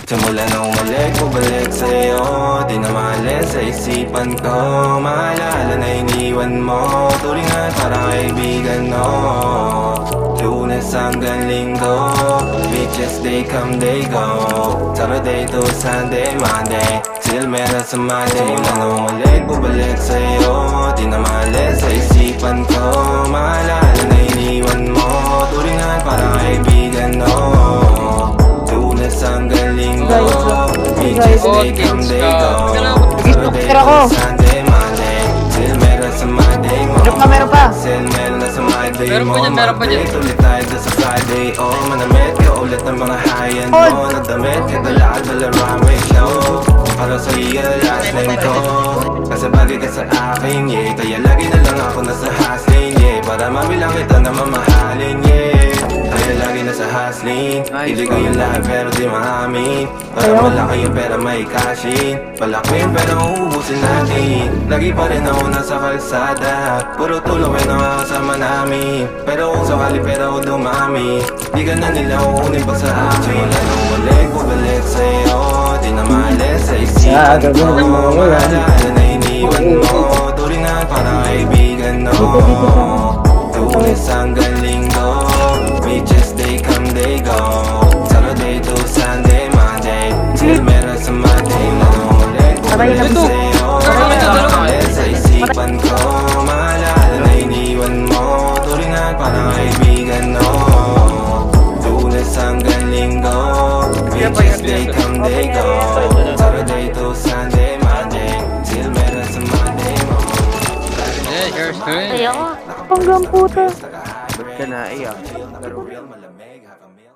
Simula nang umalik, bumalik sa'yo. Di na maalis sa isipan ko. Maalala na iniwan mo. Turingan parang kaibigan, no. Lunes hanggang Linggo, beaches they come, they go. Saturday to Sunday, Monday, still meron sa Monday. Simula nang umalik, bumalik sa'yo. Di na maalis sa isipan ko. Maalala na iniwan mo. Turingan parang kaibigan, no. Lunes hanggang Linggo, beaches they come, they go. Saturday to Sunday, Monday, still meron sa Monday mo. Meron pa. Still meron na sa Monday Meron mo. pa dyan, meron pa dyan. Tuloy tayo doon sa Friday. Oh, manamit ka ulit ng mga high-end mo. Nadamit ka dala runway show. Para sa iyo last name ko. Kasi bagay ka sa akin, yeah. Kaya lagi na lang ako nasa hustling, yeah. Para mabilang kita na mamahalin, yeah. Kaya lagi nasa hustling. Hindi ko yung lahat pero di maamin. Para malaki yung pera may cashin. Palakwin pero uubusin natin. Lagi pa rin ako nasa kalsada. Puro tulong ay nakakasama namin. Pero kung sakali pero dumami, di ka na nila uunin pa sa akin. Wala nang balik, bumalik sa'yo. Di na maalis sa isipan ko. Maalala na iniwan mo. Turingan parang kaibigan, no. Lunes hanggang Linggo, beaches they come, they go. Saturday to Sunday, Monday, still meron sa Monday. Ulit, bumalik sa'yo. Maalala sa isipan ko. Maalala na iniwan mo. Turingan parang kaibigan, no. Lunes hanggang Linggo, beaches they come, they go. Saturday to Sunday, Monday, still meron sa Monday mo. Yeah, yours good. Ayoko. Hanggang puta. Ba't ka naiyak? Pero real malamig, half a meal.